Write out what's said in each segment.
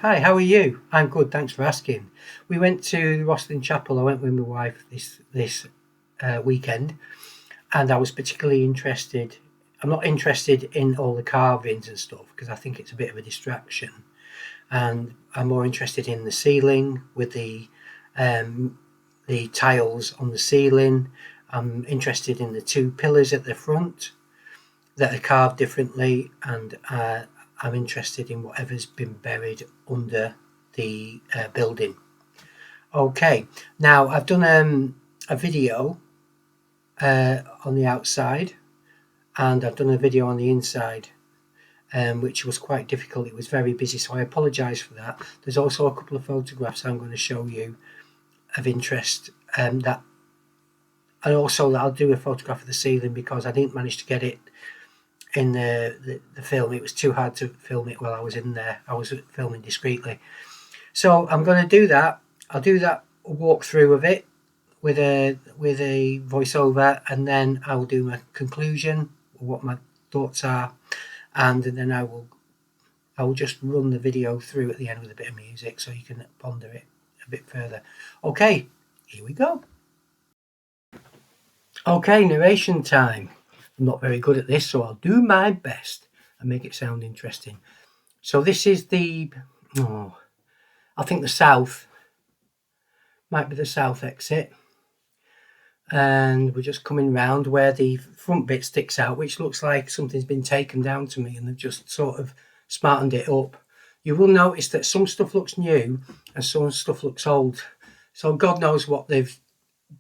Hi, how are you? I'm good, thanks for asking. We went to Rosslyn Chapel. I went with my wife this weekend, and I was particularly interested. I'm not interested in all the carvings and stuff because I think it's a bit of a distraction, and I'm more interested in the ceiling with the tiles on the ceiling. I'm interested in the two pillars at the front that are carved differently, and I'm interested in whatever's been buried under the building. Okay, now I've done a video on the outside, and I've done a video on the inside, which was quite difficult. It was very busy, so I apologise for that. There's also a couple of photographs I'm going to show you of interest, and also I'll do a photograph of the ceiling because I didn't manage to get it in the film. It was too hard to film it while I was in there. I was filming discreetly, so I'm going to do that. I'll do that walkthrough of it with a voiceover, and then I will do my conclusion, what my thoughts are, and then I will just run the video through at the end with a bit of music so you can ponder it a bit further. Okay, here we go. Okay, narration time. I'm not very good at this, so I'll do my best and make it sound interesting. So this is I think the south, might be the south exit. And we're just coming round where the front bit sticks out, which looks like something's been taken down to me and they've just sort of smartened it up. You will notice that some stuff looks new and some stuff looks old. So God knows what they've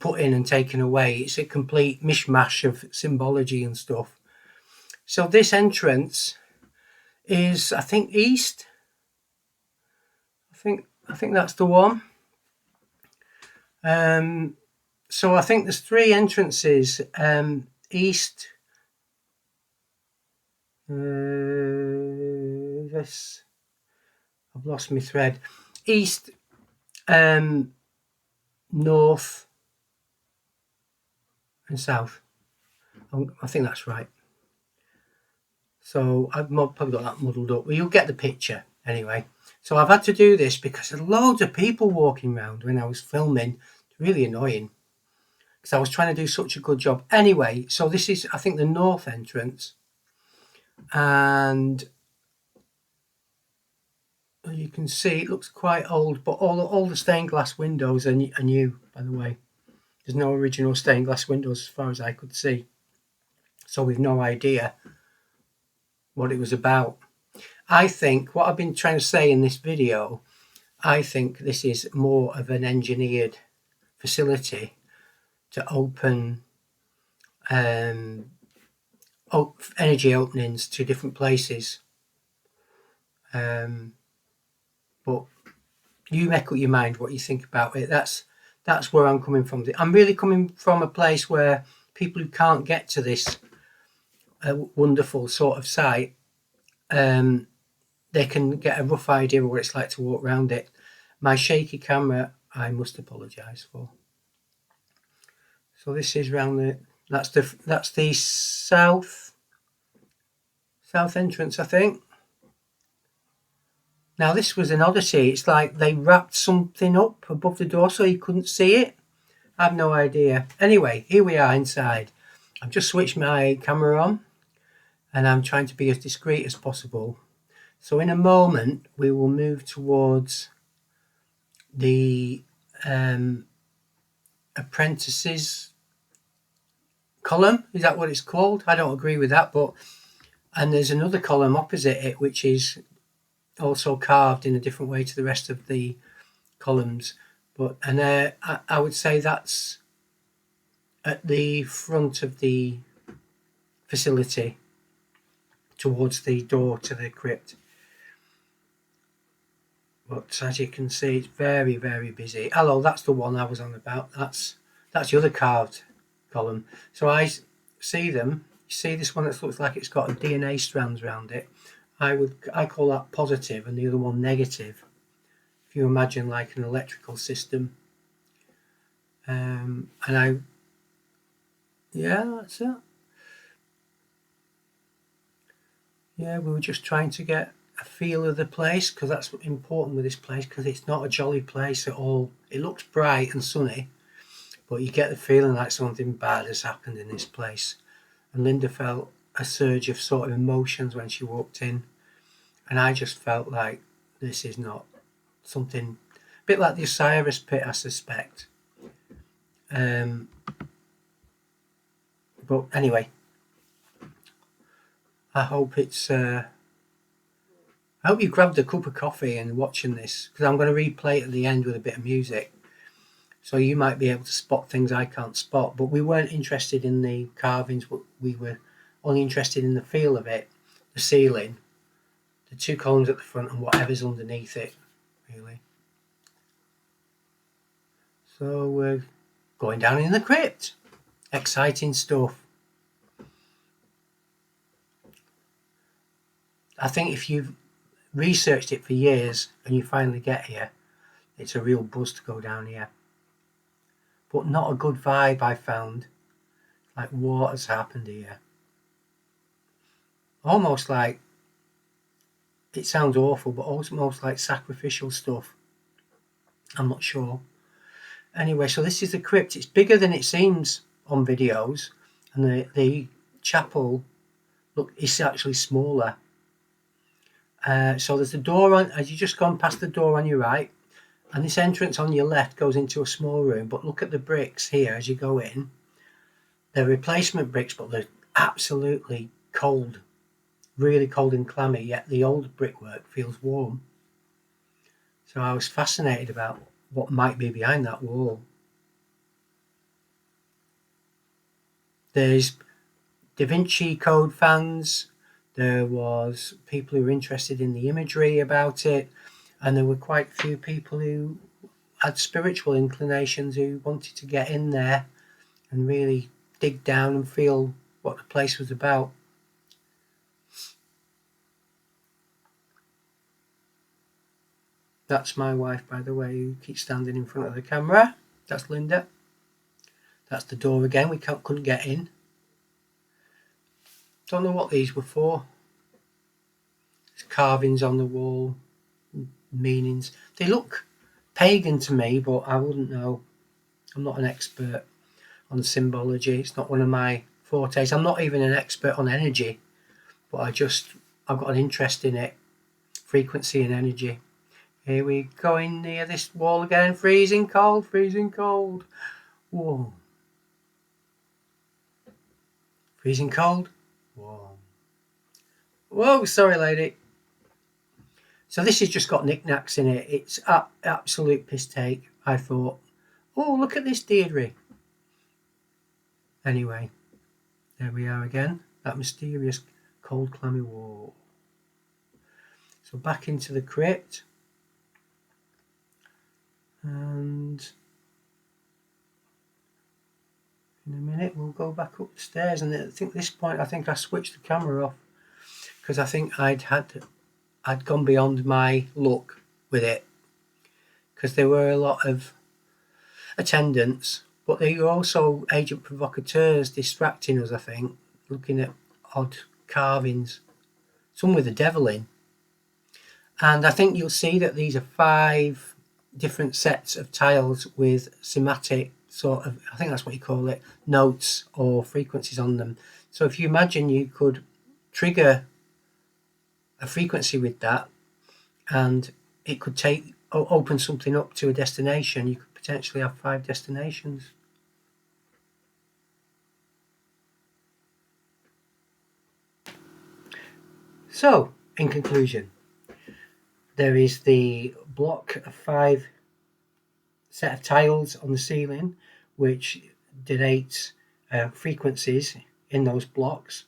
put in and taken away. It's a complete mishmash of symbology and stuff. So this entrance is, I think, east. I think that's the one. So I think there's three entrances. East. This. I've lost my thread. East, north, and south. I think that's right. So I've probably got that muddled up. Well, you'll get the picture anyway. So I've had to do this because there's loads of people walking around when I was filming. It's really annoying because I was trying to do such a good job. Anyway, so this is, I think, the north entrance. And you can see it looks quite old, but all the stained glass windows are new, by the way. There's no original stained glass windows as far as I could see. So we've no idea what it was about. I think what I've been trying to say in this video, I think this is more of an engineered facility to open energy openings to different places. But you make up your mind what you think about it. That's where I'm coming from. I'm really coming from a place where people who can't get to this wonderful sort of site, they can get a rough idea of what it's like to walk around it. My shaky camera, I must apologise for. So this is round that's the south entrance, I think. Now this was an oddity. It's like they wrapped something up above the door so you couldn't see it. I have no idea. Anyway, here we are inside. I've just switched my camera on and I'm trying to be as discreet as possible. So in a moment we will move towards the apprentices column. Is that what it's called? I don't agree with that, and there's another column opposite it which is also carved in a different way to the rest of the columns, I would say that's at the front of the facility towards the door to the crypt. But as you can see, it's very, very busy. Hello, that's the one I was on about. That's the other carved column. So I see them. You see this one that looks like it's got a DNA strands around it. I call that positive, and the other one negative. If you imagine like an electrical system. Yeah, that's it. Yeah, we were just trying to get a feel of the place, because that's important with this place, because it's not a jolly place at all. It looks bright and sunny, but you get the feeling like something bad has happened in this place. And Linda felt a surge of sort of emotions when she walked in, and I just felt like this is not something, a bit like the Osiris pit, I suspect. But anyway, I hope it's I hope you grabbed a cup of coffee and watching this, because I'm going to replay it at the end with a bit of music, so you might be able to spot things I can't spot. But we weren't interested in the carvings, but we were only interested in the feel of it, the ceiling, the two columns at the front, and whatever's underneath it, really. So we're going down in the crypt. Exciting stuff. I think if you've researched it for years and you finally get here, it's a real buzz to go down here. But not a good vibe, I found. Like, what has happened here? Almost like, it sounds awful, but almost like sacrificial stuff. I'm not sure. Anyway, so this is the crypt. It's bigger than it seems on videos, and the chapel, look, it's actually smaller. So there's the door on, as you just gone past the door on your right, and this entrance on your left goes into a small room. But look at the bricks here as you go in. They're replacement bricks, but they're absolutely cold, really cold and clammy, yet the old brickwork feels warm. So I was fascinated about what might be behind that wall. There's Da Vinci Code fans, there was people who were interested in the imagery about it, and there were quite a few people who had spiritual inclinations who wanted to get in there and really dig down and feel what the place was about. That's my wife, by the way, who keeps standing in front of the camera. That's Linda. That's the door again. We couldn't get in. Don't know what these were for. There's carvings on the wall, meanings. They look pagan to me, but I wouldn't know. I'm not an expert on symbology. It's not one of my fortes. I'm not even an expert on energy, but I've got an interest in it. Frequency and energy. Here we go in near this wall again. Freezing cold, freezing cold. Whoa. Freezing cold. Whoa. Whoa, sorry lady. So this has just got knickknacks in it. It's absolute piss take, I thought. Oh, look at this, Deirdre. Anyway, there we are again. That mysterious cold, clammy wall. So back into the crypt. And in a minute we'll go back up the stairs, and I think at this point I switched the camera off, because I think I'd gone beyond my luck with it, because there were a lot of attendants, but they were also agent provocateurs distracting us, I think, looking at odd carvings, some with the devil in. And I think you'll see that these are 5 different sets of tiles with somatic sort of, I think that's what you call it, notes or frequencies on them. So if you imagine you could trigger a frequency with that, and it could open something up to a destination, you could potentially have 5 destinations. So, in conclusion, there is the block of 5 set of tiles on the ceiling, which denotes frequencies in those blocks.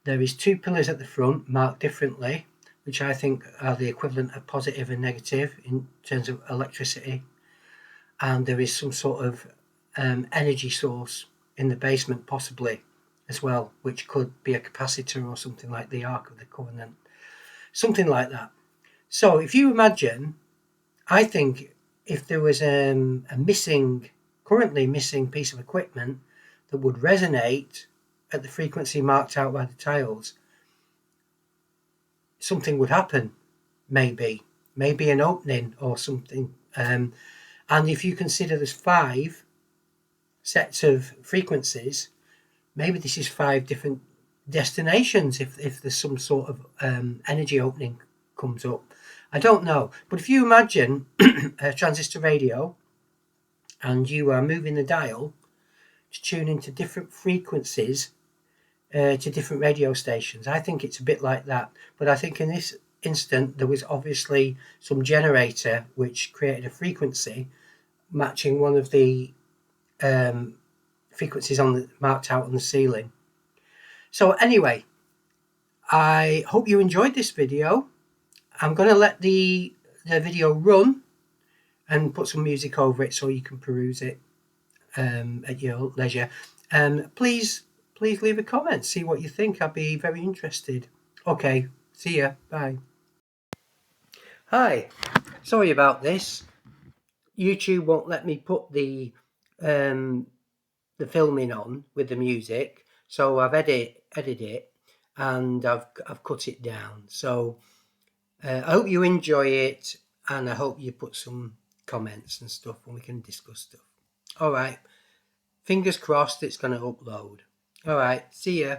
There is 2 pillars at the front marked differently, which I think are the equivalent of positive and negative in terms of electricity. And there is some sort of energy source in the basement possibly as well, which could be a capacitor or something like the Ark of the Covenant, something like that. So if you imagine, I think if there was a currently missing piece of equipment that would resonate at the frequency marked out by the tiles, something would happen, maybe an opening or something. And if you consider there's 5 sets of frequencies, maybe this is 5 different destinations if there's some sort of energy opening comes up. I don't know, but if you imagine a transistor radio and you are moving the dial to tune into different frequencies to different radio stations, I think it's a bit like that. But I think in this instant there was obviously some generator which created a frequency matching one of the frequencies marked out on the ceiling. So anyway, I hope you enjoyed this video. I'm going to let the video run and put some music over it so you can peruse it at your leisure. Please leave a comment, see what you think. I'd be very interested. Okay, see ya. Bye. Hi, sorry about this. YouTube won't let me put the filming on with the music, so I've edited it and I've cut it down. So I hope you enjoy it, and I hope you put some comments and stuff and we can discuss stuff. All right, fingers crossed it's going to upload. All right, see ya.